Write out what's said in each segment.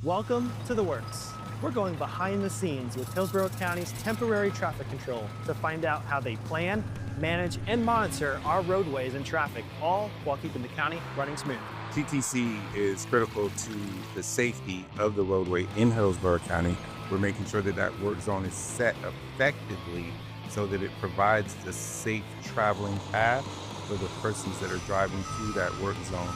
Welcome to The Works. We're going behind the scenes with Hillsborough County's temporary traffic control to find out how they plan, manage, and monitor our roadways and traffic, all while keeping the county running smooth. TTC is critical to the safety of the roadway in Hillsborough County. We're making sure that that work zone is set effectively so that it provides the safe traveling path for the persons that are driving through that work zone.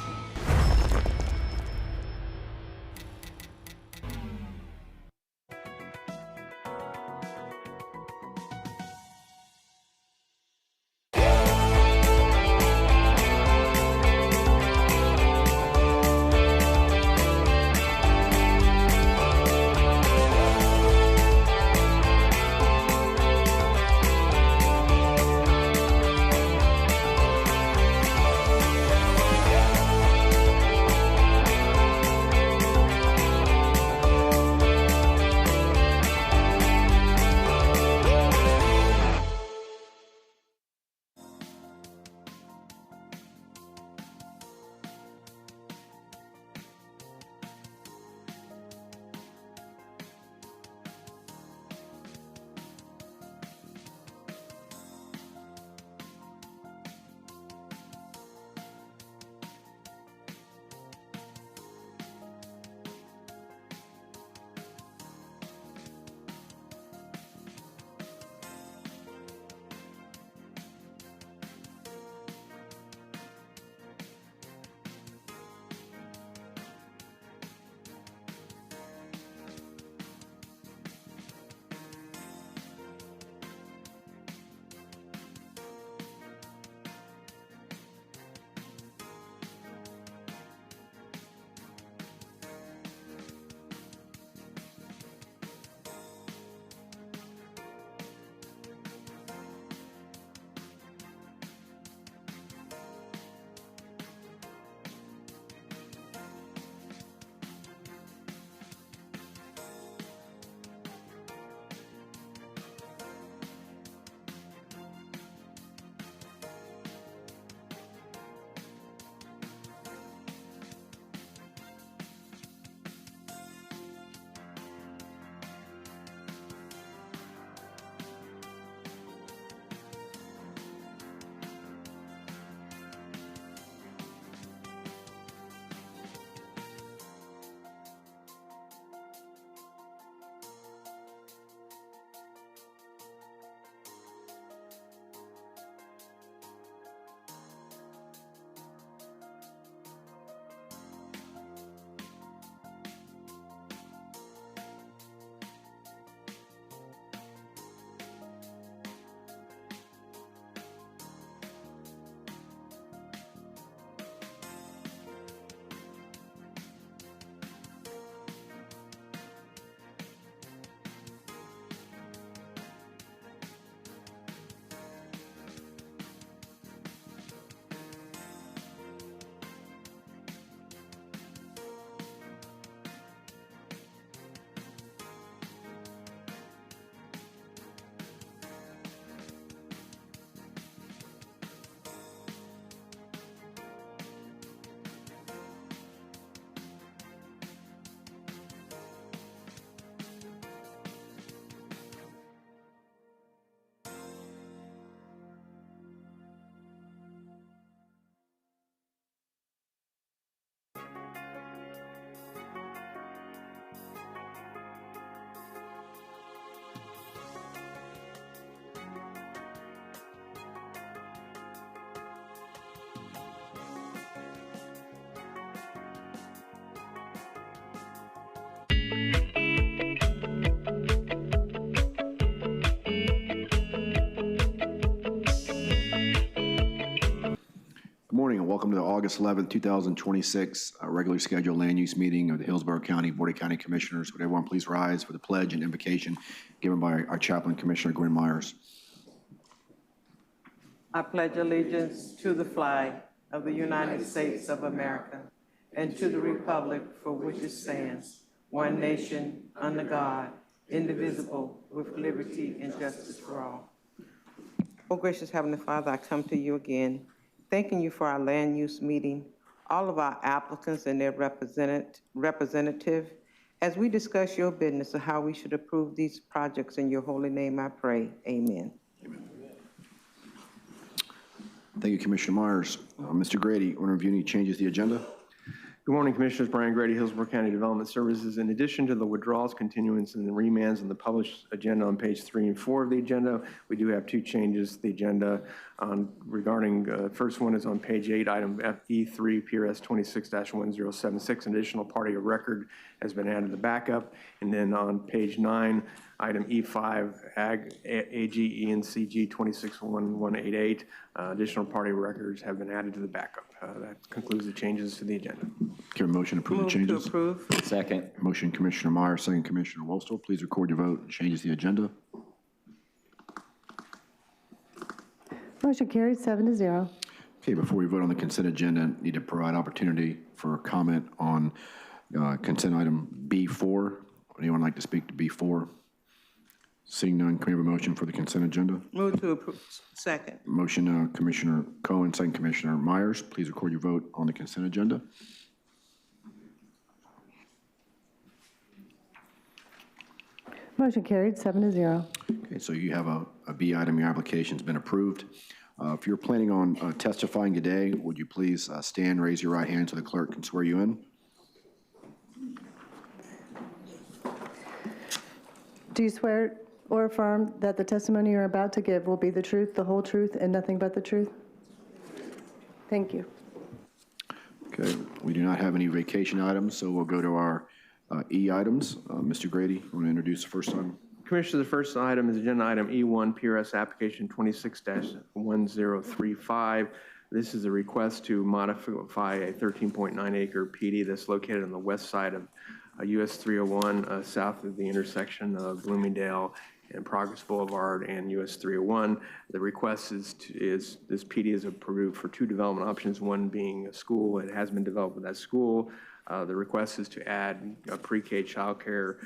Good morning and welcome to the August 11th, 2026 regularly scheduled land use meeting of the Hillsborough County Board of County Commissioners. Would everyone please rise for the pledge and invocation given by our chaplain, Commissioner Gwen Myers. I pledge allegiance to the flag of the United States of America and to the republic for which it stands, one nation, under God, indivisible, with liberty and justice for all. Oh, gracious Heavenly Father, I come to you again, thanking you for our land use meeting, all of our applicants and their representative, As we discuss your business of how we should approve these projects in your holy name, I pray. Amen. Thank you, Commissioner Myers. Mr. Grady, want to review any changes to the agenda? Good morning, Commissioners. Brian Grady, Hillsborough County Development Services. In addition to the withdrawals, continuance, and the remands on the published agenda on page 3 and 4 of the agenda, we do have 2 changes to the agenda regarding, first one is on page 8, item E3, PRS 26-1076, an additional party of record has been added to backup. And then on page 9, item E5, AG, ENCG 261188, additional party records have been added to the backup. That concludes the changes to the agenda. Can a motion to approve the changes? Move to approve. Second. Motion, Commissioner Myers, second, Commissioner Wostel. Please record your vote. Changes to the agenda. Motion carried 7-0. Okay, before we vote on the consent agenda, need to provide opportunity for comment on consent item B4. Anyone like to speak to B4? Seeing none, can we have a motion for the consent agenda? Move to approve. Second. Motion, Commissioner Cohen, second, Commissioner Myers. Please record your vote on the consent agenda. Motion carried 7-0. Okay, so you have a B item, your application's been approved. If you're planning on testifying today, would you please stand, raise your right hand so the clerk can swear you in? Do you swear or affirm that the testimony you're about to give will be the truth, the whole truth, and nothing but the truth? Thank you. Okay, we do not have any vacation items, so we'll go to our E items. Mr. Grady, you want to introduce the first item? Commissioner, the first item is agenda item E1, PRS application 26-1035. This is a request to modify a 13.9-acre PD that's located on the west side of US 301, south of the intersection of Bloomingdale and Progress Boulevard and US 301. The request is this PD is approved for 2 development options, one being a school. It has been developed with that school. The request is to add a pre-K childcare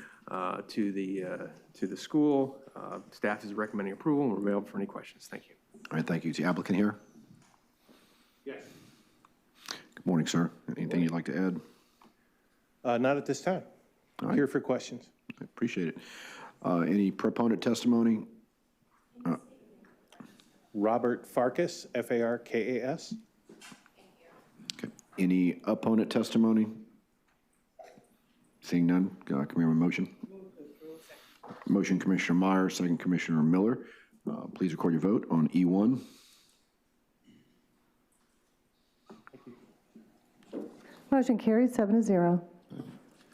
to the school. Staff is recommending approval, and we're available for any questions. Thank you. All right, thank you. Is the applicant here? Yes. Good morning, sir. Anything you'd like to add? Not at this time. right. Here for questions. I appreciate it. Any proponent testimony? Robert Farkas, Farkas. Okay. Any opponent testimony? Seeing none, can we have a motion? Motion, Commissioner Myers, second, Commissioner Miller. Please record your vote on E1. Motion carried 7-0.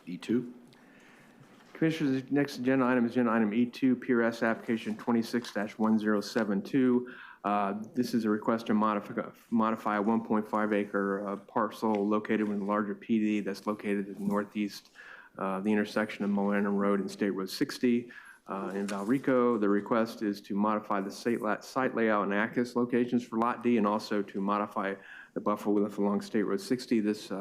E2. Commissioners, the next agenda item is agenda item E2, PRS application 26-1072. This is a request to modify a 1.5-acre parcel located within a larger PD that's located in the northeast, the intersection of Millennium Road and State Road 60 in Valrico. The request is to modify the site layout and access locations for Lot D, and also to modify the buffer width along State Road 60. This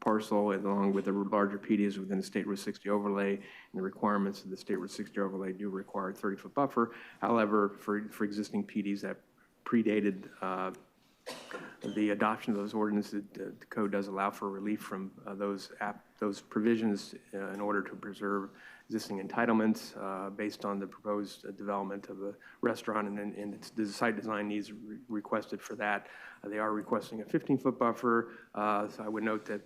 parcel, along with the larger PDs within the State Road 60 overlay, and the requirements of the State Road 60 overlay do require a 30-foot buffer. However, for existing PDs that predated the adoption of those ordinances, the code does allow for relief from those provisions in order to preserve existing entitlements based on the proposed development of a restaurant, and the site design needs requested for that. They are requesting a 15-foot buffer, so I would note that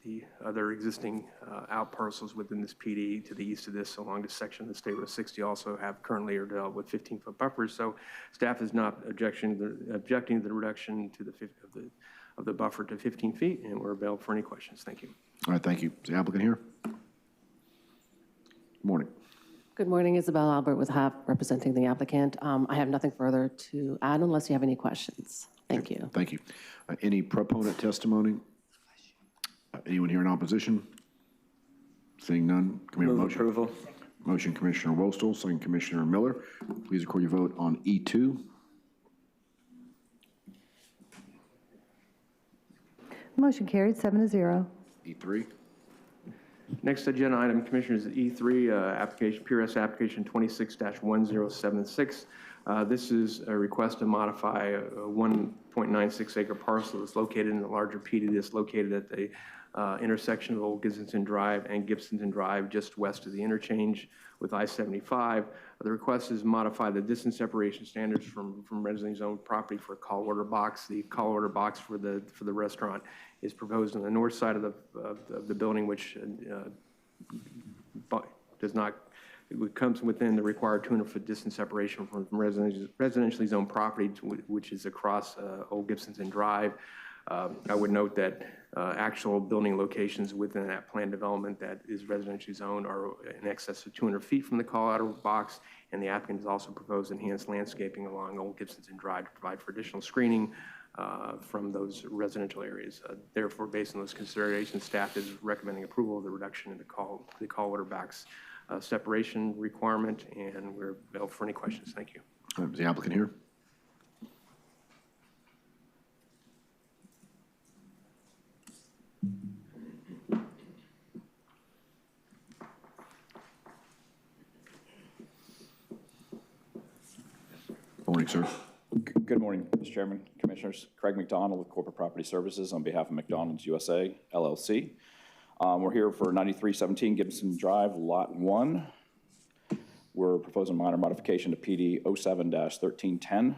the other existing out parcels within this PD to the east of this along this section of the State Road 60 also have currently are developed with 15-foot buffers, so staff is not objecting to the reduction to of the buffer to 15 feet, and we're available for any questions. Thank you. All right, thank you. Is the applicant here? Good morning. Good morning, Isabel Albert with HAP, representing the applicant. I have nothing further to add unless you have any questions. Thank you. Thank you. Any proponent testimony? Anyone here in opposition? Seeing none, can we have a motion? Approval. Motion, Commissioner Wostel, second, Commissioner Miller. Please record your vote on E2. Motion carried 7-0. E3. Next agenda item, Commissioners, is E3, PRS application 26-1076. This is a request to modify a 1.96-acre parcel that's located in the larger PD that's located at the intersection of Old Gibsonton Drive and Gibsonton Drive, just west of the interchange with I-75. The request is modify the distance separation standards from residential zone property for a call order box. The call order box for the restaurant is proposed on the north side of the building, which does not, it comes within the required 200-foot distance separation from residentially zoned property, which is across Old Gibsonton Drive. I would note that actual building locations within that planned development that is residentially zoned are in excess of 200 feet from the call-out box, and the applicant has also proposed enhanced landscaping along Old Gibsonton Drive to provide for additional screening from those residential areas. Therefore, based on those considerations, staff is recommending approval of the reduction in the call order box separation requirement, and we're available for any questions. Thank you. Is the applicant here? Morning, sir. Good morning, Mr. Chairman, Commissioners. Craig McDonald with Corporate Property Services on behalf of McDonald's USA, LLC. We're here for 9317 Gibson Drive, Lot 1. We're proposing minor modification to PD 07-1310.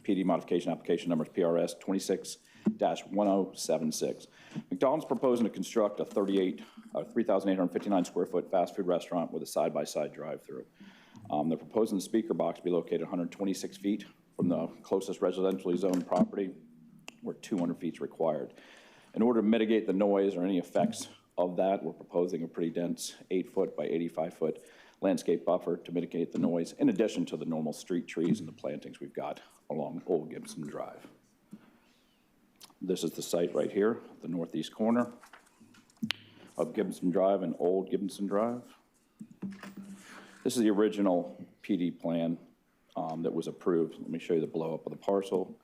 PD modification application number is PRS 26-1076. McDonald's proposing to construct a 3,859 square foot fast food restaurant with a side-by-side drive-through. They're proposing the speaker box be located 126 feet from the closest residentially zoned property, where 200 feet is required. In order to mitigate the noise or any effects of that, we're proposing a pretty dense 8-foot by 85-foot landscape buffer to mitigate the noise, in addition to the normal street trees and the plantings we've got along Old Gibson Drive. This is the site right here, the northeast corner of Gibson Drive and Old Gibson Drive. This is the original PD plan that was approved. Let me show you the blow up of the parcel.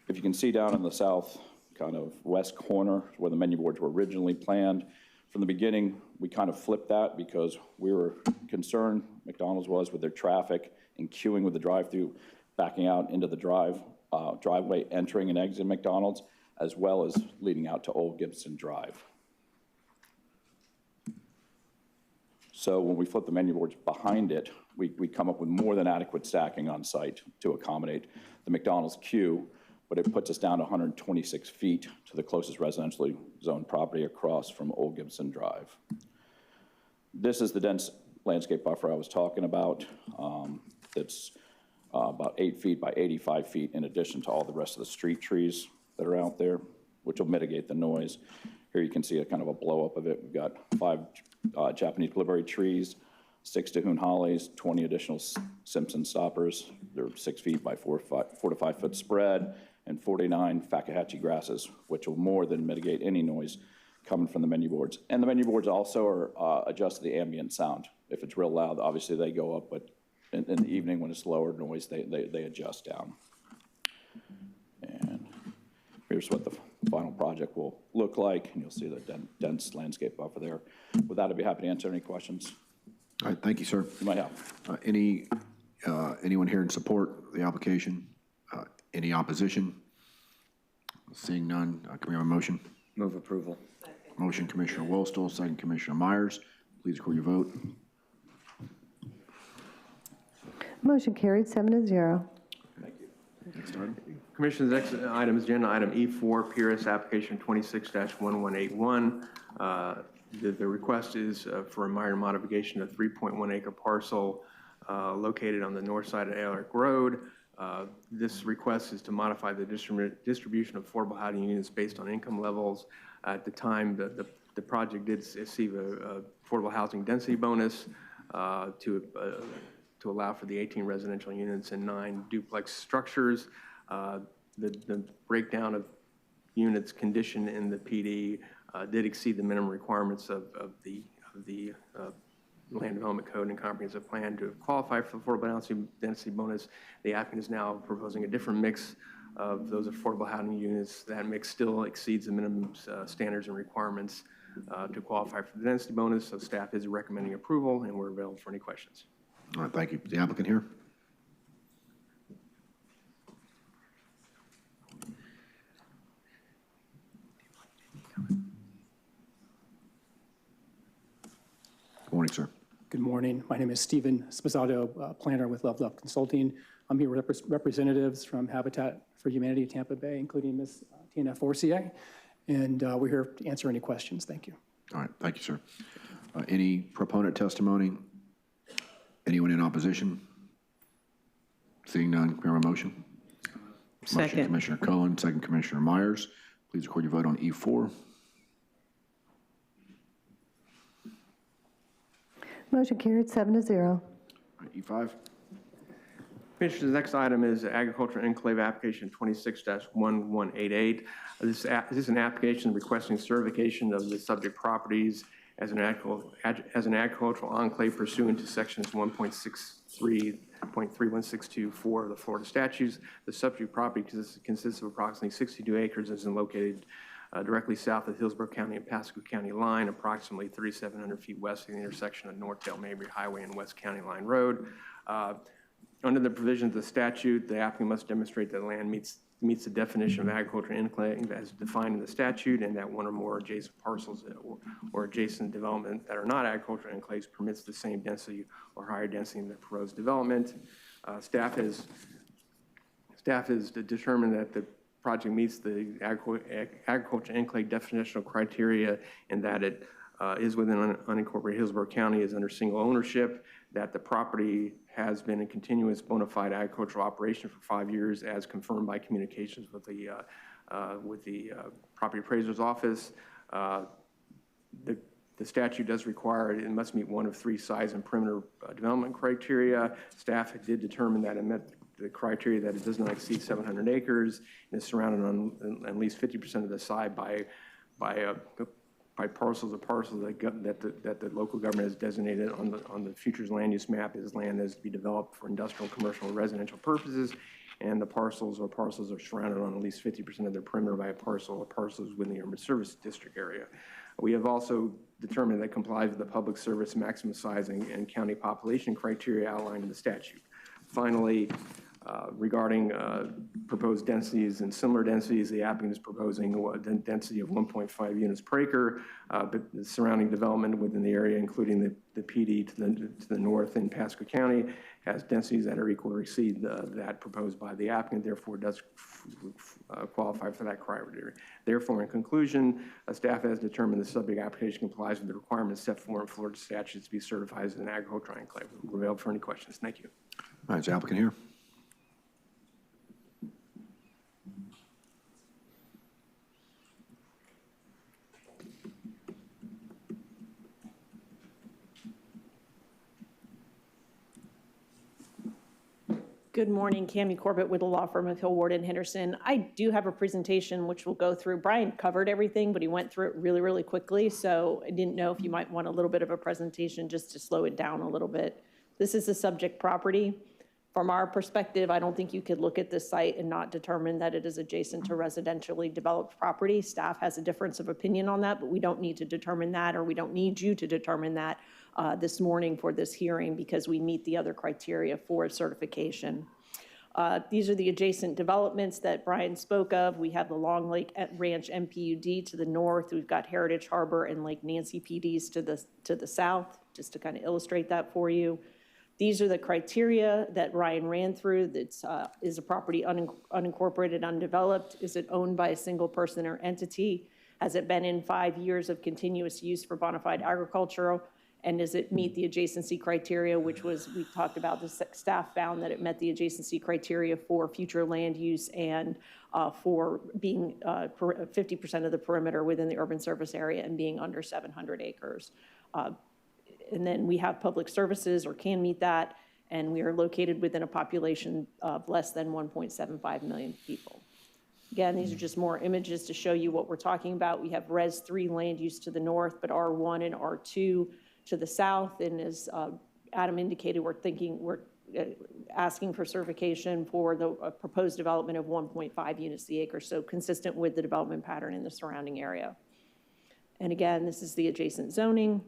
If you can see down in the south kind of west corner where the menu boards were originally planned, from the beginning we kind of flipped that because we were concerned, McDonald's was, with their traffic and queuing with the drive-through backing out into the driveway entering and exiting McDonald's, as well as leading out to Old Gibson Drive. So when we flip the menu boards behind it, we come up with more than adequate stacking on site to accommodate the McDonald's queue, but it puts us down to 126 feet to the closest residentially zoned property across from Old Gibson Drive. This is the dense landscape buffer I was talking about. That's about 8 feet by 85 feet, in addition to all the rest of the street trees that are out there, which will mitigate the noise. Here you can see a kind of a blow up of it. We've got 5 Japanese blueberry trees, 6 Dahoon hollies, 20 additional Simpson stoppers. They're 6 feet by 4 to 5 foot spread, and 49 Fakahatchee grasses, which will more than mitigate any noise coming from the menu boards. And the menu boards also are adjust to the ambient sound. If it's real loud, obviously they go up, but in the evening when it's lower noise, they adjust down. And here's what the final project will look like, and you'll see the dense landscape buffer there. With that, I'd be happy to answer any questions All right, thank you, sir. you might have. Anyone here in support of the application? Any opposition? Seeing none, can we have a motion? Move approval. Motion, Commissioner Woelstel, second, Commissioner Myers. Please record your vote. Motion carried, 7-0. Thank you. Next item. Commission's next item is agenda item E4, PRS application 26-1181. The request is for a minor modification of 3.1 acre parcel located on the north side of Alaric Road. This request is to modify the distribution of affordable housing units based on income levels. At the time, the project did receive a affordable housing density bonus to allow for the 18 residential units and 9 duplex structures. The breakdown of units conditioned in the PD did exceed the minimum requirements of the Land Development Code and Comprehensive Plan to qualify for the affordable density bonus. The applicant is now proposing a different mix of those affordable housing units. That mix still exceeds the minimum standards and requirements to qualify for the density bonus. So staff is recommending approval, and we're available for any questions. All right, thank you. Is the applicant here? Thanks, sir. Good morning. My name is Stephen Spazzato, planner with Level Up Consulting. I'm here with representatives from Habitat for Humanity Tampa Bay, including Ms. Tina Forcier, and we're here to answer any questions. Thank you. All right, thank you, sir. Any proponent testimony? Anyone in opposition? Seeing none, can we have a motion? Motion, Second. Commissioner Cohen, second, Commissioner Myers. Please record your vote on E4. Motion carried 7-0. All right, E5. Commissioners, the next item is Agricultural Enclave Application 26-1188. This is an application requesting certification of the subject properties as an agricultural enclave pursuant to sections 1.63.31624 of the Florida statutes. The subject property consists of approximately 62 acres and is located directly south of Hillsborough County and Pasco County line, approximately 3,700 feet west of the intersection of Northdale Mabry Highway and West County Line Road. Under the provisions of the statute, the applicant must demonstrate that the land meets the definition of agricultural enclave as defined in the statute, and that one or more adjacent parcels or adjacent development that are not agricultural enclaves permits the same density or higher density that proposed development. Staff has determined that the project meets the agricultural enclave definitional criteria, and that it is within unincorporated Hillsborough County, is under single ownership, that the property has been in continuous bona fide agricultural operation for 5 years as confirmed by communications with the property appraiser's office. The statute does require it must meet one of 3 size and perimeter development criteria. Staff did determine that it met the criteria that it does not exceed 700 acres and is surrounded on at least 50% of the side by parcels that the local government has designated on the futures land use map as land that is to be developed for industrial, commercial, and residential purposes, and the parcels are surrounded on at least 50% of their perimeter by a parcel or parcels within the urban service district area. We have also determined that it complies with the public service maximum size and county population criteria outlined in the statute. Finally, regarding proposed densities and similar densities, the applicant is proposing a density of 1.5 units per acre, but the surrounding development within the area, including the PD to the north in Pasco County, has densities that are equal or exceed that proposed by the applicant, therefore does qualify for that criteria. Therefore, in conclusion, staff has determined the subject application complies with the requirements set forth in Florida statutes to be certified as an agricultural enclave. We're available for any questions. Thank you. All right, is the applicant here? Good morning, Cammie Corbett with the law firm of Hill, Ward & Henderson. I do have a presentation which we'll go through. Brian covered everything, but he went through it really, really quickly, so I didn't know if you might want a little bit of a presentation just to slow it down a little bit. This is the subject property. From our perspective, I don't think you could look at this site and not determine that it is adjacent to residentially developed property. Staff has a difference of opinion on that, but we don't need to determine that, or we don't need you to determine that this morning for this hearing, because we meet the other criteria for certification. These are the adjacent developments that Brian spoke of. We have the Long Lake Ranch MPUD to the north. We've got Heritage Harbor and Lake Nancy PDs to the south, just to kind of illustrate that for you. These are the criteria that Ryan ran through. That's, is a property unincorporated, undeveloped? Is it owned by a single person or entity? Has it been in 5 years of continuous use for bona fide agricultural? And does it meet the adjacency criteria, which was, we talked about, the staff found that it met the adjacency criteria for future land use and for being 50% of the perimeter within the urban service area and being under 700 acres. And then we have public services, or can meet that, and we are located within a population of less than 1.75 million people. Again, these are just more images to show you what we're talking about. We have Res 3 land use to the north, but R1 and R2 to the south. And as Adam indicated, we're asking for certification for the proposed development of 1.5 units the acre, so consistent with the development pattern in the surrounding area. And again, this is the adjacent zoning.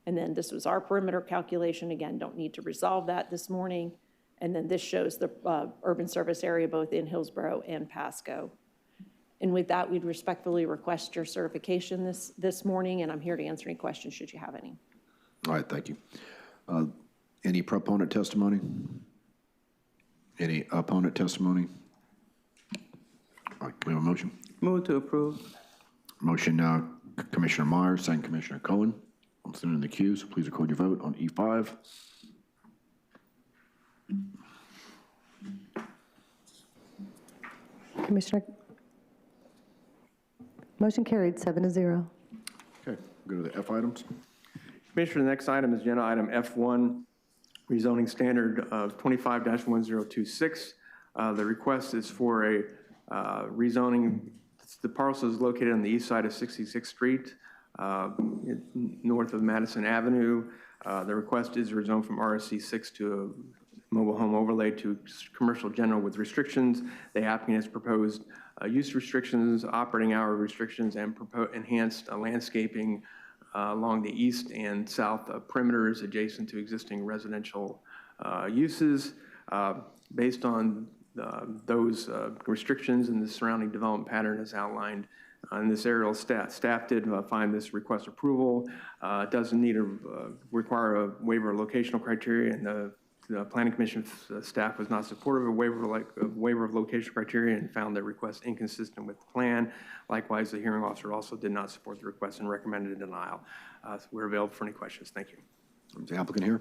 And then this was our perimeter calculation. Again, don't need to resolve that this morning. And then this shows the urban service area both in Hillsborough and Pasco. And with that, we'd respectfully request your certification this morning, and I'm here to answer any questions should you have any. All right, thank you. Any proponent testimony? Any opponent testimony? All right, can we have a motion? Move to approve. Motion, Commissioner Myers, second Commissioner Cohen. I'm sending in the queue, so please record your vote on E5. Commissioner, motion carried 7-0. Okay, go to the F items. Commissioner, the next item is agenda item F1, rezoning standard of 25-1026. The request is for a rezoning. The parcel is located on the east side of 66th Street, north of Madison Avenue. The request is rezoned from RSC 6 to a mobile home overlay to commercial general with restrictions. The applicant has proposed use restrictions, operating hour restrictions, and enhanced landscaping along the east and south perimeters adjacent to existing residential uses. Based on those restrictions and the surrounding development pattern as outlined in this aerial, staff did find this request approval. It doesn't need require a waiver of locational criteria, and the Planning Commission staff was not supportive of a waiver of locational criteria and found the request inconsistent with the plan. Likewise, the hearing officer also did not support the request and recommended a denial. So we're available for any questions. Thank you. Is the applicant here?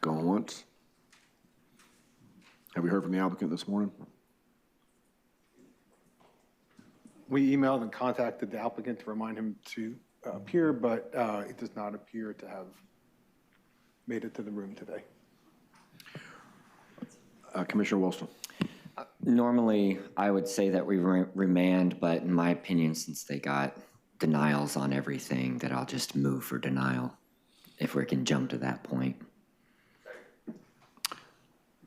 Going once. Have we heard from the applicant this morning? We emailed and contacted the applicant to remind him to appear, but it does not appear to have made it to the room today. Commissioner Wilson. Normally, I would say that we remand, but in my opinion, since they got denials on everything, that I'll just move for denial if we can jump to that point.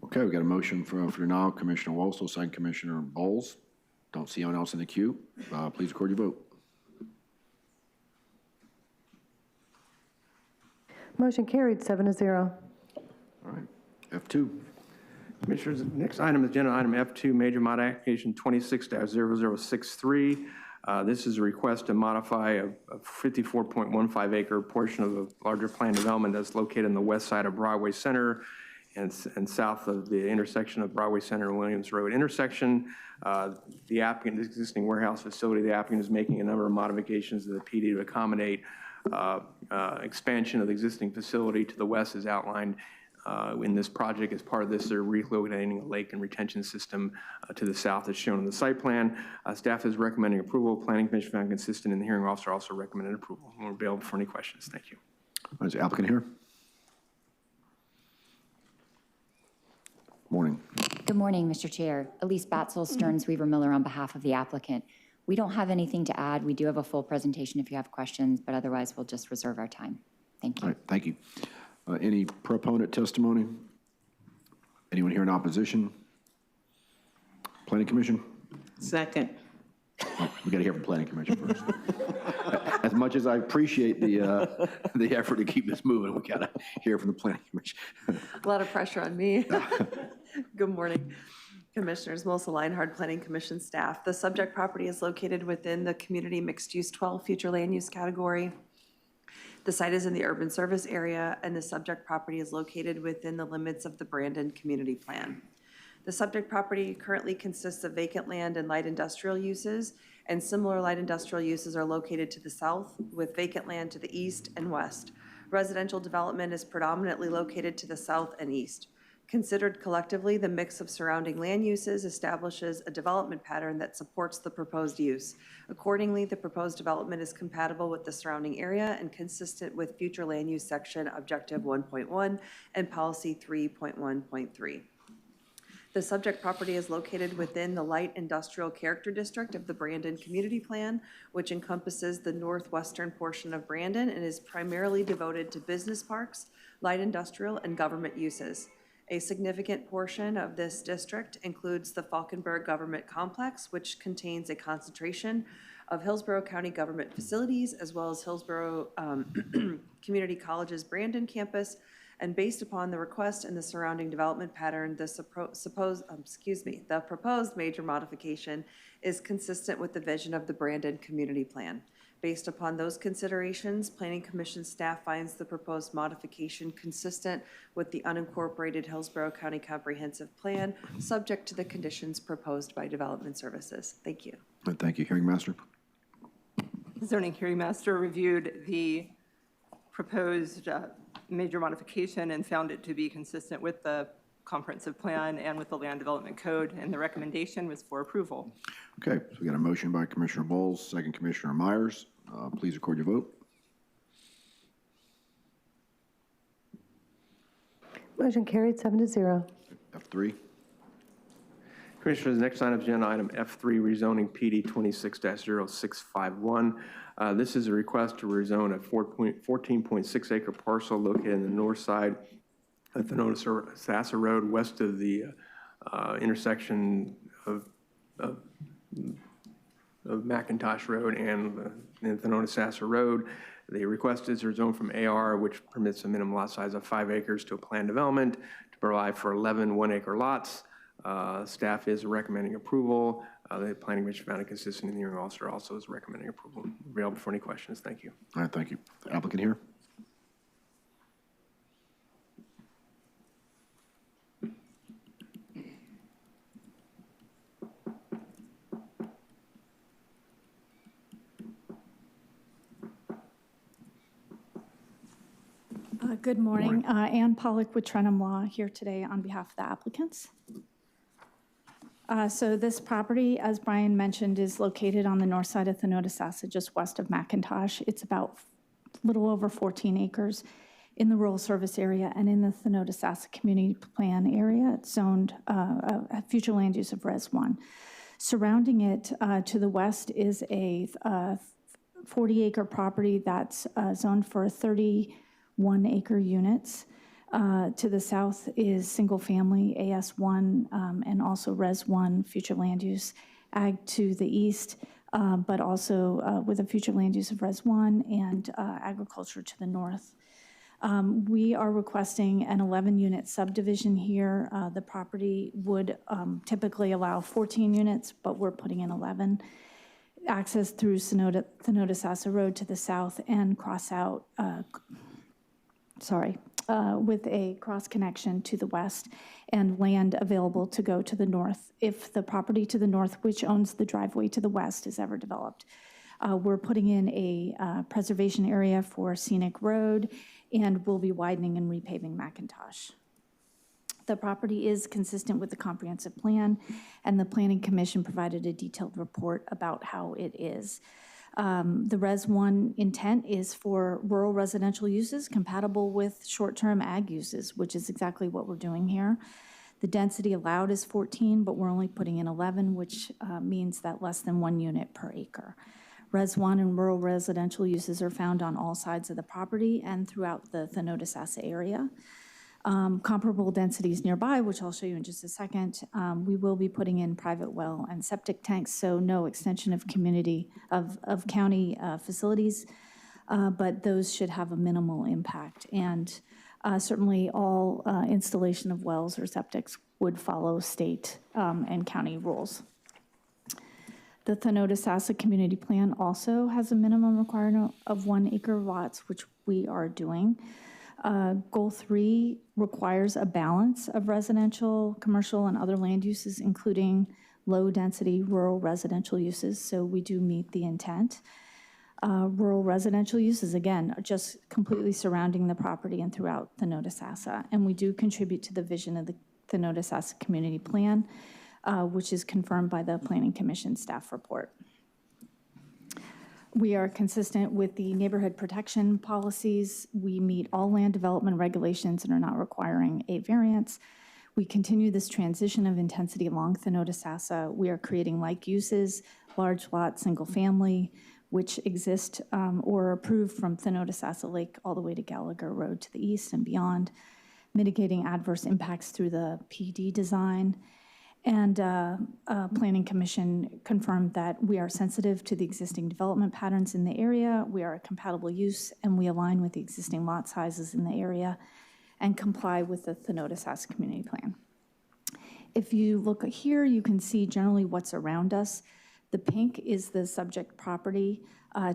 Okay, we got a motion for denial. Commissioner Walsall, second Commissioner Bowles. Don't see anyone else in the queue. Please record your vote. Motion carried 7-0. All right, F2. Commissioners, next item is agenda item F2, major mod application 26-0063. This is a request to modify a 54.15 acre portion of a larger planned development that's located on the west side of Broadway Center and south of the intersection of Broadway Center and Williams Road intersection. The applicant, the existing warehouse facility, the applicant is making a number of modifications to the PD to accommodate expansion of the existing facility to the west as outlined in this project. As part of this, they're relocating a lake and retention system to the south as shown in the site plan. Staff is recommending approval. Planning Commission found consistent, and the hearing officer also recommended approval. We're available for any questions. Thank you. Is the applicant here? Morning. Good morning, Mr. Chair. Elise Batzel, Stearns Weaver Miller on behalf of the applicant. We don't have anything to add. We do have a full presentation if you have questions, but otherwise we'll just reserve our time. Thank you. All right, thank you. Any proponent testimony? Anyone here in opposition? Planning Commission? Second. Oh, we got to hear from Planning Commission first. As much as I appreciate the effort to keep this moving, we got to hear from the Planning Commission. A lot of pressure on me. Good morning, Commissioners. Melissa Leinhard, Planning Commission staff. The subject property is located within the Community Mixed Use 12 Future Land Use category. The site is in the urban service area, and the subject property is located within the limits of the Brandon Community Plan. The subject property currently consists of vacant land and light industrial uses, and similar light industrial uses are located to the south, with vacant land to the east and west. Residential development is predominantly located to the south and east. Considered collectively, the mix of surrounding land uses establishes a development pattern that supports the proposed use. Accordingly, the proposed development is compatible with the surrounding area and consistent with future land use section objective 1.1 and policy 3.1.3. The subject property is located within the light industrial character district of the Brandon Community Plan, which encompasses the northwestern portion of Brandon and is primarily devoted to business parks, light industrial, and government uses. A significant portion of this district includes the Falkenberg Government Complex, which contains a concentration of Hillsborough County government facilities, as well as Hillsborough Community College's Brandon campus, And based upon the request and the surrounding development pattern, the proposed major modification is consistent with the vision of the Brandon Community Plan. Based upon those considerations, Planning Commission staff finds the proposed modification consistent with the unincorporated Hillsborough County Comprehensive Plan, subject to the conditions proposed by Development Services. Thank you. Thank you. Hearing Master. The zoning hearing master reviewed the proposed major modification and found it to be consistent with the comprehensive plan and with the land development code, and the recommendation was for approval. Okay, so we got a motion by Commissioner Bowles, second Commissioner Myers. Please record your vote. Motion carried 7-0. F3. Commissioners, next item is agenda item F3, rezoning PD 26-0651. This is a request to rezone a 14.6 acre parcel located in the north side of Thenodisassa Road, west of the intersection of McIntosh Road and Thenodisassa Road. The request is rezoned from AR, which permits a minimum lot size of 5 acres, to a planned development to provide for 11 1-acre lots. Staff is recommending approval. The Planning Commission found it consistent, and the hearing officer also is recommending approval. Available for any questions. Thank you. All right, thank you. The applicant here. Good morning. Ann Pollock with Trenum Law here today on behalf of the applicants. So this property, as Brian mentioned, is located on the north side of Thenodisassa, just west of McIntosh. It's about a little over 14 acres in the rural service area and in the Thenodisassa community plan area. It's zoned a future land use of Res 1. Surrounding it to the west is a 40-acre property that's zoned for 31-acre units. To the south is single-family AS1 and also Res 1 future land use. Ag to the east, but also with a future land use of Res 1 and agriculture to the north. We are requesting an 11-unit subdivision here. The property would typically allow 14 units, but we're putting in 11. Access through Thenodisassa Road to the south and cross out, with a cross connection to the west and land available to go to the north if the property to the north, which owns the driveway to the west, is ever developed. We're putting in a preservation area for scenic road, and we'll be widening and repaving McIntosh. The property is consistent with the comprehensive plan, and the Planning Commission provided a detailed report about how it is. The Res 1 intent is for rural residential uses compatible with short-term ag uses, which is exactly what we're doing here. The density allowed is 14, but we're only putting in 11, which means that less than 1 unit per acre. Res 1 and rural residential uses are found on all sides of the property and throughout the Thenodisassa area. Comparable densities nearby, which I'll show you in just a second. We will be putting in private well and septic tanks, so no extension of county facilities, but those should have a minimal impact. And certainly all installation of wells or septics would follow state and county rules. The Thenodisassa Community Plan also has a minimum requirement of 1 acre lots, which we are doing. Goal 3 requires a balance of residential, commercial, and other land uses, including low-density rural residential uses, so we do meet the intent. Rural residential uses, again, are just completely surrounding the property and throughout Thenodisassa, and we do contribute to the vision of the Thenodisassa Community Plan, which is confirmed by the Planning Commission staff report. We are consistent with the neighborhood protection policies. We meet all land development regulations and are not requiring a variance. We continue this transition of intensity along Thenodisassa. We are creating like uses, large lot, single family, which exist or are approved from Thenodisassa Lake all the way to Gallagher Road to the east and beyond, mitigating adverse impacts through the PD design. And Planning Commission confirmed that we are sensitive to the existing development patterns in the area, we are a compatible use, and we align with the existing lot sizes in the area and comply with the Thenotis Community Plan. If you look here, you can see generally what's around us. The pink is the subject property.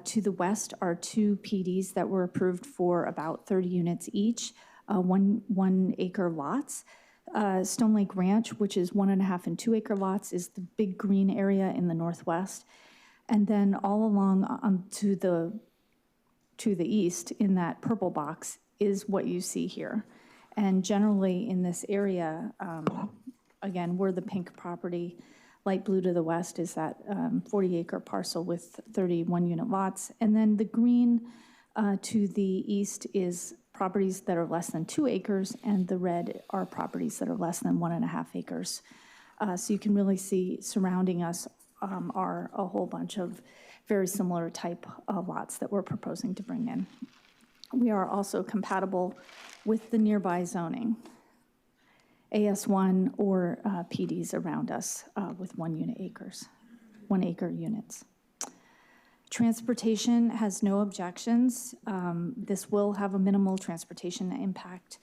To the west are 2 PDs that were approved for about 30 units each, 1 acre lots. Stone Lake Ranch, which is 1.5 and 2 acre lots, is the big green area in the northwest. And then all along to the east in that purple box is what you see here. And generally in this area, again, we're the pink property. Light blue to the west is that 40-acre parcel with 31 unit lots. And then the green to the east is properties that are less than 2 acres, and the red are properties that are less than 1.5 acres. So you can really see surrounding us are a whole bunch of very similar type of lots that we're proposing to bring in. We are also compatible with the nearby zoning, AS1 or PDs around us with 1 acre units. Transportation has no objections. This will have a minimal transportation impact.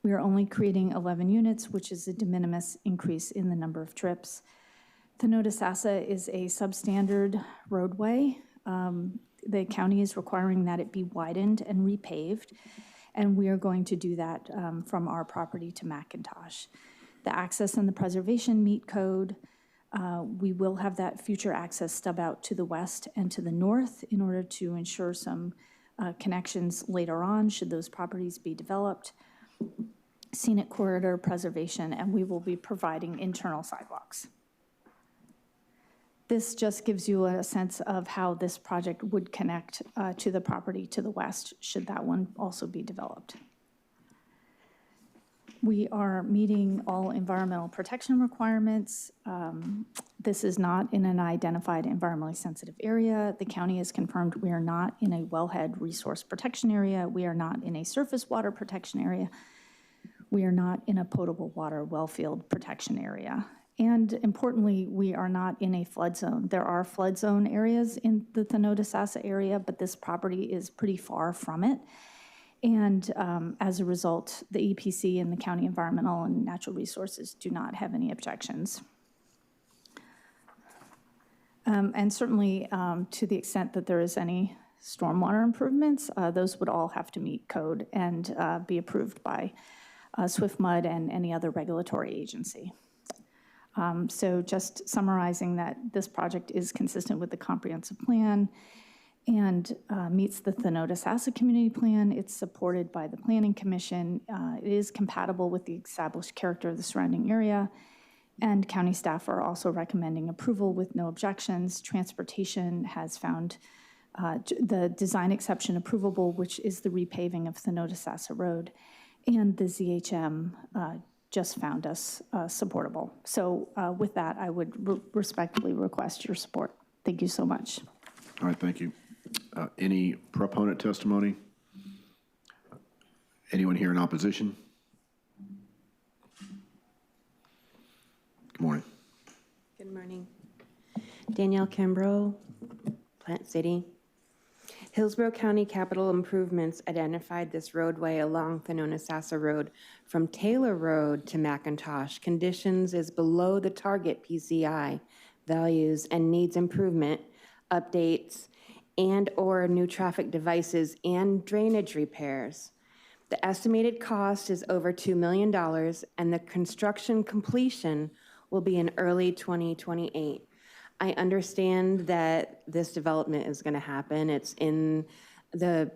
We are only creating 11 units, which is a de minimis increase in the number of trips. Thenotis is a substandard roadway. The county is requiring that it be widened and repaved, and we are going to do that from our property to McIntosh. The access and the preservation meet code. We will have that future access stub out to the west and to the north in order to ensure some connections later on should those properties be developed. Scenic corridor preservation, and we will be providing internal sidewalks. This just gives you a sense of how this project would connect to the property to the west, should that one also be developed. We are meeting all environmental protection requirements. This is not in an identified environmentally sensitive area. The county has confirmed we are not in a wellhead resource protection area. We are not in a surface water protection area. We are not in a potable water well field protection area. And importantly, we are not in a flood zone. There are flood zone areas in the Thenotis area, but this property is pretty far from it. And as a result, the EPC and the County Environmental and Natural Resources do not have any objections. And certainly to the extent that there is any stormwater improvements, those would all have to meet code and be approved by SwiftMud and any other regulatory agency. So just summarizing that this project is consistent with the comprehensive plan and meets the Thenotis Community Plan. It's supported by the Planning Commission. It is compatible with the established character of the surrounding area, and county staff are also recommending approval with no objections. Transportation has found the design exception approvable, which is the repaving of Thenotis Road, and the ZHM just found us supportable. So with that, I would respectfully request your support. Thank you so much. All right, thank you. Any proponent testimony? Anyone here in opposition? Good morning. Good morning. Danielle Kimbrough, Plant City. Hillsborough County Capital Improvements identified this roadway along Thenotis Road from Taylor Road to McIntosh. Conditions is below the target PCI values and needs improvement, updates, and or new traffic devices and drainage repairs. The estimated cost is over $2 million, and the construction completion will be in early 2028. I understand that this development is going to happen. It's in the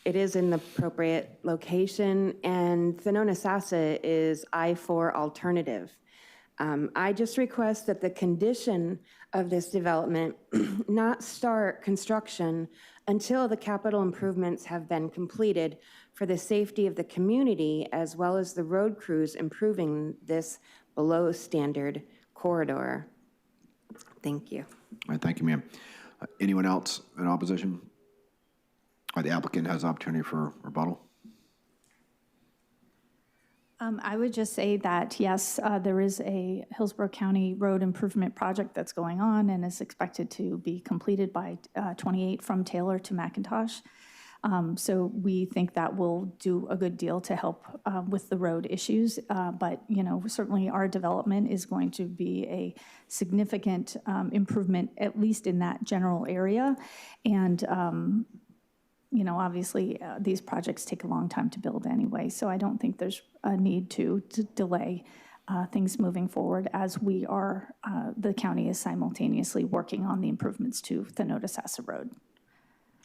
it is in the appropriate location, and Thenotis is I-4 alternative. I just request that the condition of this development not start construction until the capital improvements have been completed for the safety of the community, as well as the road crews improving this below standard corridor. Thank you. All right, thank you, ma'am. Anyone else in opposition? All right, the applicant has opportunity for rebuttal. I would just say that, yes, there is a Hillsborough County road improvement project that's going on and is expected to be completed by 28 from Taylor to McIntosh. So we think that will do a good deal to help with the road issues. But, certainly our development is going to be a significant improvement, at least in that general area. And, obviously these projects take a long time to build anyway. So I don't think there's a need to delay things moving forward as we are, the county is simultaneously working on the improvements to Thanota-Sassa Road.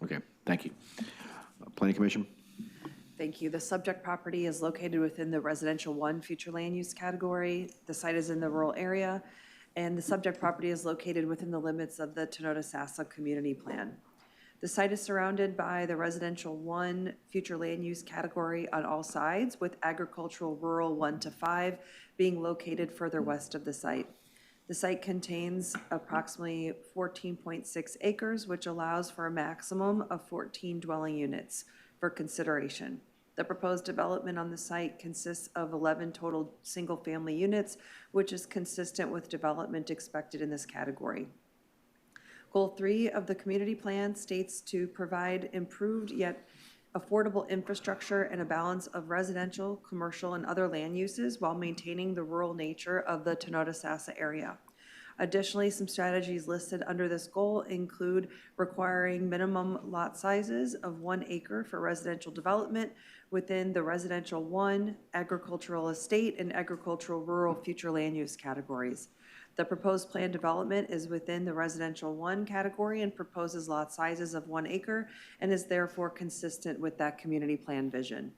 Okay, thank you. Planning Commission? Thank you. The subject property is located within the Residential 1 future land use category. The site is in the rural area, and the subject property is located within the limits of the Thanota-Sassa Community Plan. The site is surrounded by the Residential 1 future land use category on all sides, with agricultural rural 1 to 5 being located further west of the site. The site contains approximately 14.6 acres, which allows for a maximum of 14 dwelling units for consideration. The proposed development on the site consists of 11 total single-family units, which is consistent with development expected in this category. Goal 3 of the community plan states to provide improved yet affordable infrastructure and a balance of residential, commercial, and other land uses while maintaining the rural nature of the Thanota-Sassa area. Additionally, some strategies listed under this goal include requiring minimum lot sizes of 1 acre for residential development within the Residential 1, agricultural estate, and agricultural rural future land use categories. The proposed planned development is within the Residential 1 category and proposes lot sizes of 1 acre and is therefore consistent with that community plan vision.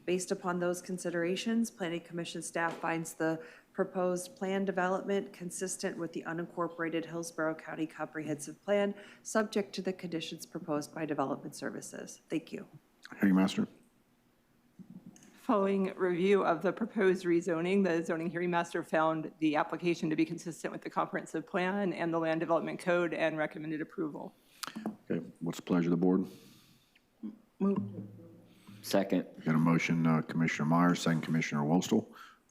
Based upon those considerations, Planning Commission staff finds the proposed plan development consistent with the unincorporated Hillsborough County Comprehensive Plan, subject to the conditions proposed by Development Services. Thank you. Hearing Master. Following review of the proposed rezoning, the zoning hearing master found the application to be consistent with the comprehensive plan and the land development code and recommended approval. Okay, what's the pleasure of the board? Move. Second. Got a motion, Commissioner Myers, second Commissioner Wostel.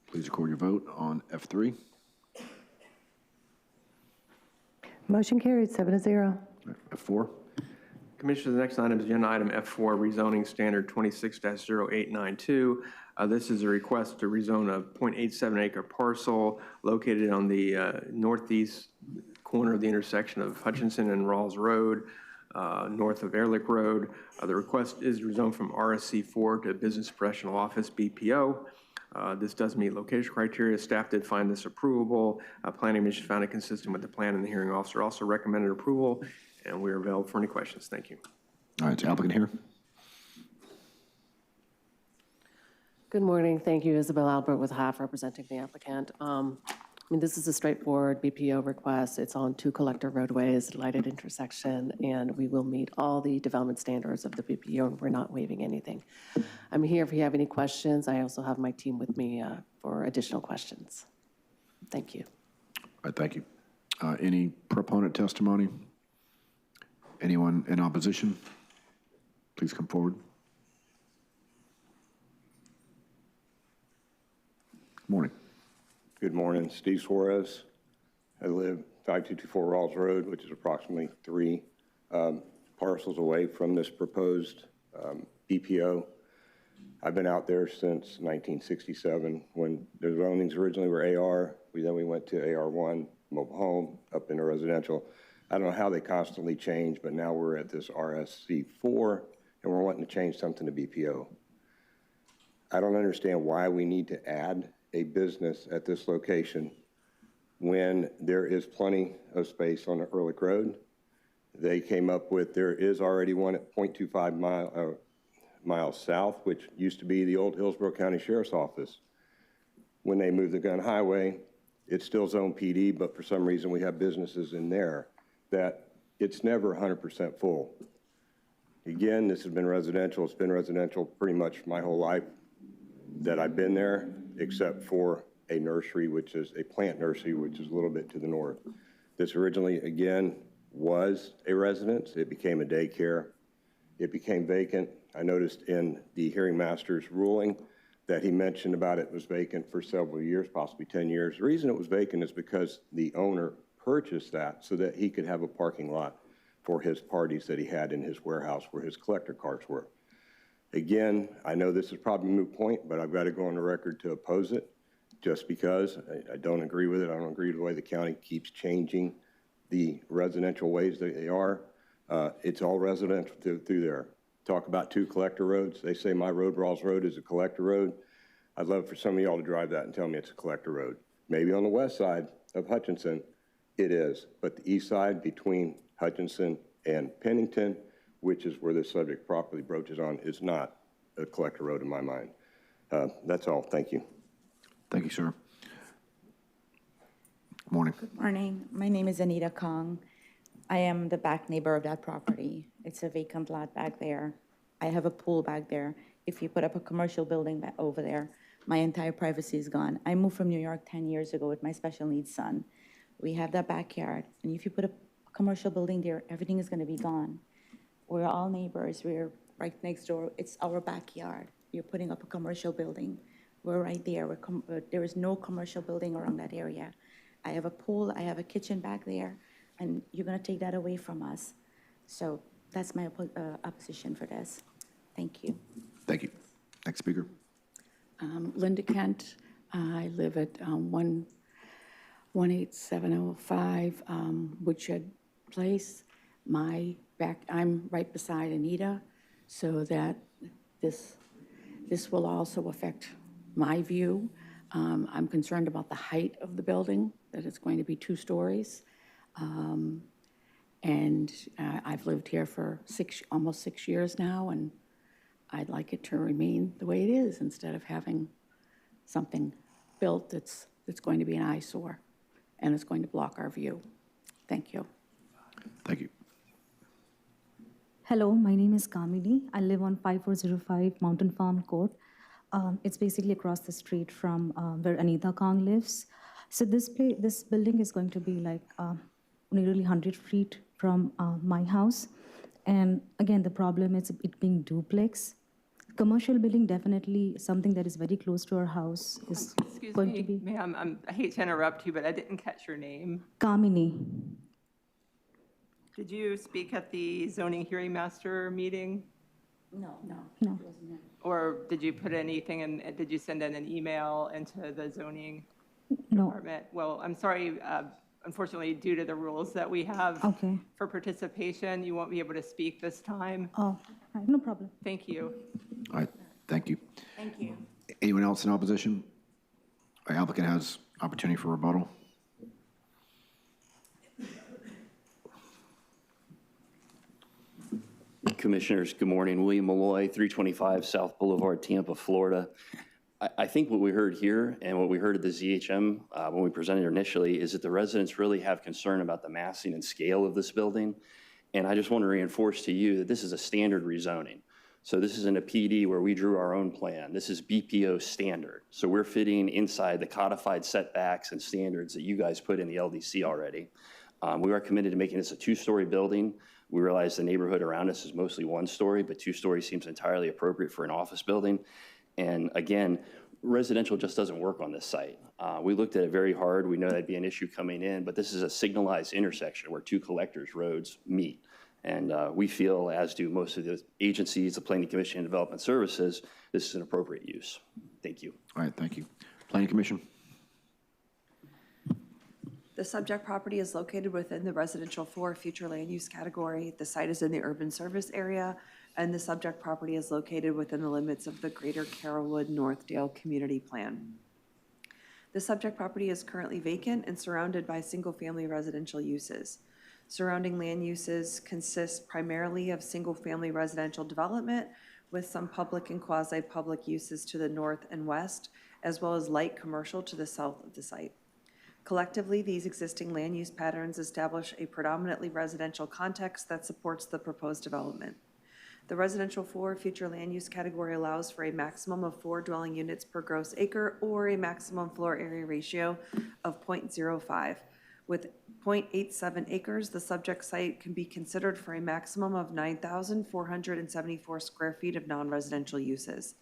Please record your vote on F3. Motion carried, 7-0. F4. Commissioners, the next item is agenda item F4, rezoning standard 26-0892. This is a request to rezone a 0.87 acre parcel located on the northeast corner of the intersection of Hutchinson and Rawls Road, north of Ehrlich Road. The request is rezoned from RSC4 to Business Professional Office, BPO. This does meet location criteria. Staff did find this approvable. Planning Commission found it consistent with the plan, and the hearing officer also recommended approval, and we are available for any questions. Thank you. All right, applicant here. Good morning. Thank you, Isabel Albert with HAF representing the applicant. This is a straightforward BPO request. It's on 2 collector roadways, lighted intersection, and we will meet all the development standards of the BPO. We're not waiving anything. I'm here if you have any questions. I also have my team with me for additional questions. Thank you. All right, thank you. Any proponent testimony? Anyone in opposition? Please come forward. Good morning. Good morning, Steve Suarez. I live 5224 Rawls Road, which is approximately 3 parcels away from this proposed BPO. I've been out there since 1967 when the zonings originally were AR. Then we went to AR1, mobile home, up into residential. I don't know how they constantly change, but now we're at this RSC4 and we're wanting to change something to BPO. I don't understand why we need to add a business at this location when there is plenty of space on the Ehrlich Road. They came up with, there is already one at 0.25 miles south, which used to be the old Hillsborough County Sheriff's Office. When they moved the gun highway, it's still zone PD, but for some reason we have businesses in there that it's never 100% full. Again, this has been residential. It's been residential pretty much my whole life that I've been there, except for a nursery, which is a plant nursery, which is a little bit to the north. This originally, again, was a residence. It became a daycare. It became vacant. I noticed in the hearing master's ruling that he mentioned about it was vacant for several years, possibly 10 years. The reason it was vacant is because the owner purchased that so that he could have a parking lot for his parties that he had in his warehouse where his collector carts were. Again, I know this is probably a moot point, but I've got to go on the record to oppose it just because I don't agree with it. I don't agree with the way the county keeps changing the residential ways that they are. It's all residential through there. Talk about 2 collector roads. They say my road, Rawls Road, is a collector road. I'd love for some of y'all to drive that and tell me it's a collector road. Maybe on the west side of Hutchinson, it is, but the east side between Hutchinson and Pennington, which is where this subject properly broaches on, is not a collector road in my mind. That's all. Thank you. Thank you, sir. Good morning. Good morning. My name is Anita Kong. I am the back neighbor of that property. It's a vacant lot back there. I have a pool back there. If you put up a commercial building back over there, my entire privacy is gone. I moved from New York 10 years ago with my special needs son. We have that backyard, and if you put a commercial building there, everything is going to be gone. We're all neighbors. We're right next door. It's our backyard. You're putting up a commercial building. We're right there. There is no commercial building around that area. I have a pool. I have a kitchen back there, and you're going to take that away from us. So that's my opposition for this. Thank you. Thank you. Next speaker. Linda Kent. I live at 18705 Woodshed Place. I'm right beside Anita, so that this will also affect my view. I'm concerned about the height of the building, that it's going to be 2 stories. And I've lived here for almost 6 years now, and I'd like it to remain the way it is instead of having something built that's going to be an eyesore and it's going to block our view. Thank you. Thank you. Hello, my name is Kamini. I live on 5405 Mountain Farm Court. It's basically across the street from where Anita Kong lives. So this building is going to be like nearly 100 feet from my house. And again, the problem is it being duplex. Commercial building, definitely something that is very close to our house is going to be. Ma'am, I hate to interrupt you, but I didn't catch your name. Kamini. Did you speak at the zoning hearing master meeting? No. Or did you put anything in, did you send in an email into the zoning No. department? Well, I'm sorry, unfortunately, due to the rules that we have for participation, you won't be able to speak this time. Oh, right, no problem. Thank you. All right, thank you. Thank you. Anyone else in opposition? Our applicant has opportunity for rebuttal. Commissioners, good morning. William Malloy, 325 South Boulevard, Tampa, Florida. I think what we heard here and what we heard at the ZHM when we presented initially is that the residents really have concern about the massing and scale of this building. And I just want to reinforce to you that this is a standard rezoning. So this isn't a PD where we drew our own plan. This is BPO standard. So we're fitting inside the codified setbacks and standards that you guys put in the LDC already. We are committed to making this a 2-story building. We realize the neighborhood around us is mostly 1 story, but 2 stories seems entirely appropriate for an office building. And again, residential just doesn't work on this site. We looked at it very hard. We know that'd be an issue coming in, but this is a signalized intersection where 2 collectors' roads meet. And we feel, as do most of the agencies, the Planning Commission and Development Services, this is an appropriate use. Thank you. All right, thank you. Planning Commission. The subject property is located within the residential 4 future land use category. The site is in the urban service area, and the subject property is located within the limits of the Greater Carrollwood-Northdale Community Plan. The subject property is currently vacant and surrounded by single-family residential uses. Surrounding land uses consist primarily of single-family residential development with some public and quasi-public uses to the north and west, as well as light commercial to the south of the site. Collectively, these existing land use patterns establish a predominantly residential context that supports the proposed development. The residential 4 future land use category allows for a maximum of 4 dwelling units per gross acre or a maximum floor area ratio of 0.05. With 0.87 acres, the subject site can be considered for a maximum of 9,474 square feet of non-residential uses.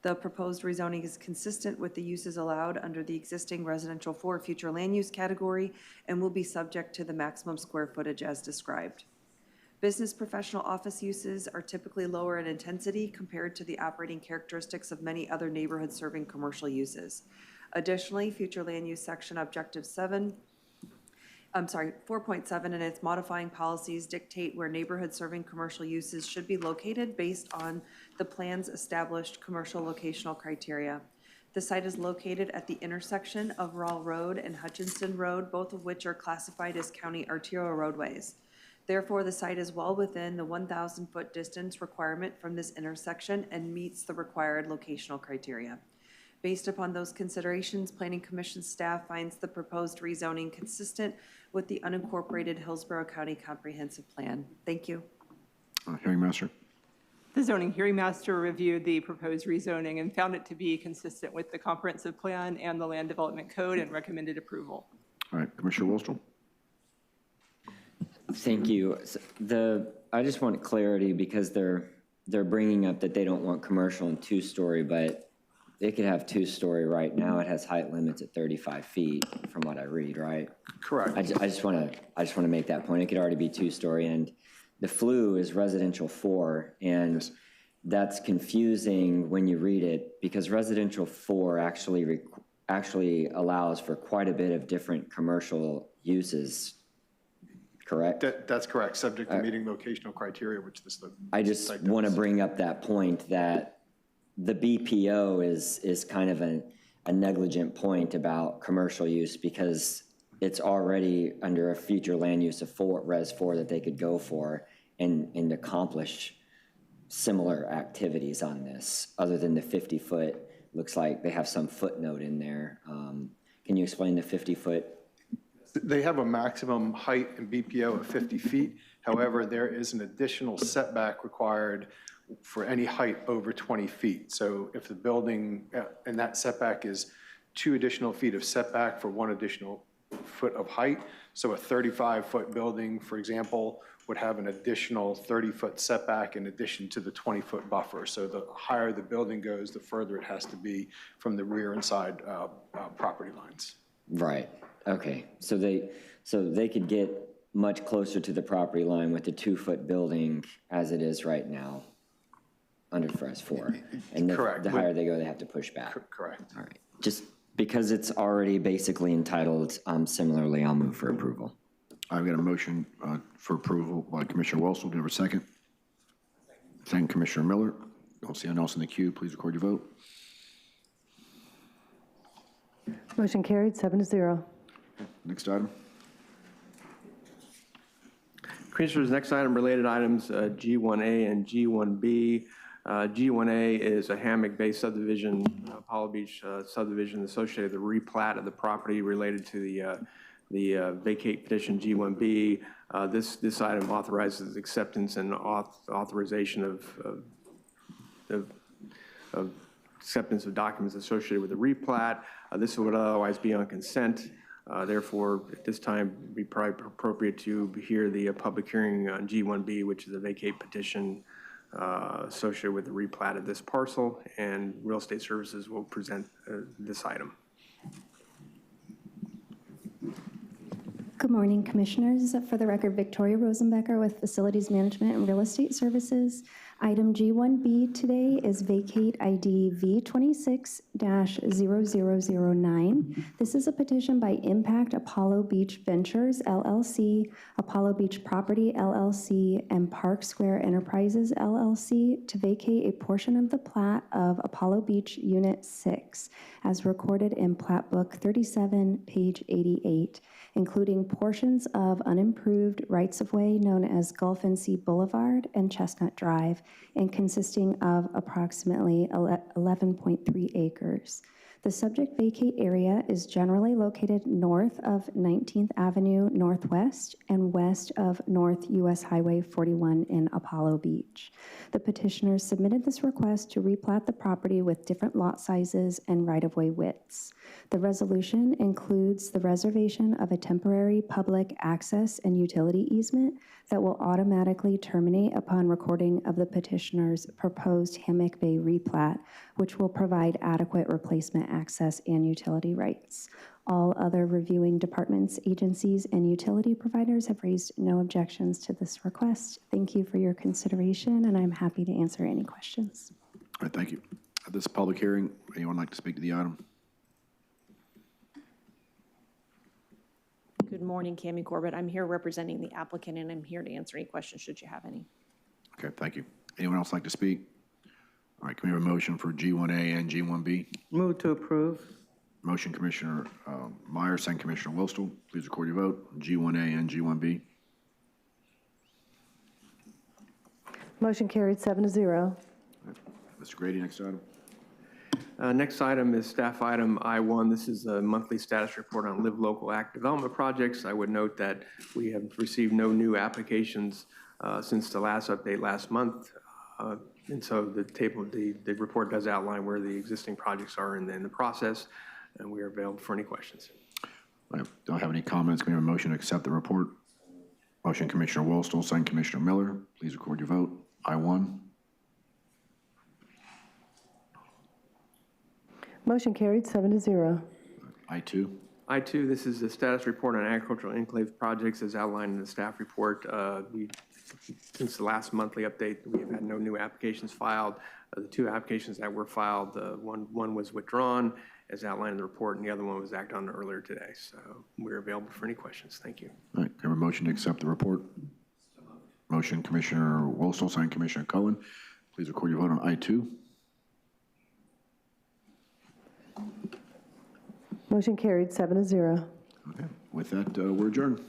The proposed rezoning is consistent with the uses allowed under the existing residential 4 future land use category and will be subject to the maximum square footage as described. Business professional office uses are typically lower in intensity compared to the operating characteristics of many other neighborhood-serving commercial uses. Additionally, future land use section objective 4.7 and its modifying policies dictate where neighborhood-serving commercial uses should be located based on the plan's established commercial locational criteria. The site is located at the intersection of Rawl Road and Hutchinson Road, both of which are classified as county arterial roadways. Therefore, the site is well within the 1,000-foot distance requirement from this intersection and meets the required locational criteria. Based upon those considerations, Planning Commission staff finds the proposed rezoning consistent with the unincorporated Hillsborough County Comprehensive Plan. Thank you. Hearing master. The zoning hearing master reviewed the proposed rezoning and found it to be consistent with the comprehensive plan and the land development code and recommended approval. All right, Commissioner Wolstel. Thank you. I just want clarity because they're bringing up that they don't want commercial and two-story, but they could have two-story right now. It has height limits at 35 feet from what I read, right? Correct. I just want to make that point. It could already be two-story, and the flu is residential 4, and that's confusing when you read it because residential 4 actually allows for quite a bit of different commercial uses. Correct? That's correct, subject to meeting locational criteria, which this. I just want to bring up that point that the BPO is kind of a negligent point about commercial use because it's already under a future land use of Res 4 that they could go for and accomplish similar activities on this, other than the 50-foot. Looks like they have some footnote in there. Can you explain the 50-foot? They have a maximum height in BPO of 50 feet. However, there is an additional setback required for any height over 20 feet. So if the building, and that setback is 2 additional feet of setback for 1 additional foot of height. So a 35-foot building, for example, would have an additional 30-foot setback in addition to the 20-foot buffer. So the higher the building goes, the further it has to be from the rear and side property lines. Right. Okay. So they could get much closer to the property line with the 2-foot building as it is right now under Res 4. And the higher they go, they have to push back. Correct. All right. Just because it's already basically entitled similarly, I'll move for approval. I've got a motion for approval by Commissioner Wolstel. Do you have a second? Second, Commissioner Miller. Don't see anyone else in the queue. Please record your vote. Motion carried, 7-0. Next item. Commissioners, next item, related items, G1A and G1B. G1A is a hammock-based subdivision, Apollo Beach subdivision associated with the replat of the property related to the vacate petition G1B. This item authorizes acceptance and authorization of acceptance of documents associated with the replat. This would otherwise be on consent. Therefore, at this time, it'd be probably appropriate to hear the public hearing on G1B, which is a vacate petition associated with the replat of this parcel, and Real Estate Services will present this item. Good morning, Commissioners. For the record, Victoria Rosenbecker with Facilities Management and Real Estate Services. Item G1B today is vacate ID V26-0009. This is a petition by Impact Apollo Beach Ventures, LLC, Apollo Beach Property, LLC, and Park Square Enterprises, LLC, to vacate a portion of the plat of Apollo Beach Unit 6, as recorded in Plat Book 37, page 88, including portions of unimproved rights-of-way known as Gulf and Sea Boulevard and Chestnut Drive, and consisting of approximately 11.3 acres. The subject vacate area is generally located north of 19th Avenue Northwest and west of North US Highway 41 in Apollo Beach. The petitioners submitted this request to replat the property with different lot sizes and right-of-way widths. The resolution includes the reservation of a temporary public access and utility easement that will automatically terminate upon recording of the petitioner's proposed Hammock Bay replat, which will provide adequate replacement access and utility rights. All other reviewing departments, agencies, and utility providers have raised no objections to this request. Thank you for your consideration, and I'm happy to answer any questions. All right, thank you. At this public hearing, anyone like to speak to the item? Good morning, Cami Corbett. I'm here representing the applicant, and I'm here to answer any questions should you have any. Okay, thank you. Anyone else like to speak? All right, can we have a motion for G1A and G1B? Move to approve. Motion Commissioner Meyer, second Commissioner Wilstel. Please record your vote. G1A and G1B. Motion carried 7-0. Mr. Grady, next item. Next item is staff item I1. This is a monthly status report on Live Local Act development projects. I would note that we have received no new applications since the last update last month. And so the report does outline where the existing projects are in the process, and we are available for any questions. I don't have any comments. Can we have a motion to accept the report? Motion Commissioner Wilstel, second Commissioner Miller. Please record your vote. I1. Motion carried 7-0. I2. I2, this is the status report on agricultural enclave projects as outlined in the staff report. Since the last monthly update, we have had no new applications filed. The two applications that were filed, one was withdrawn as outlined in the report, and the other one was acted on earlier today. So we're available for any questions. Thank you. All right, can I have a motion to accept the report? Motion Commissioner Wilstel, second Commissioner Cohen. Please record your vote on I2. Motion carried 7-0. Okay, with that, we're adjourned.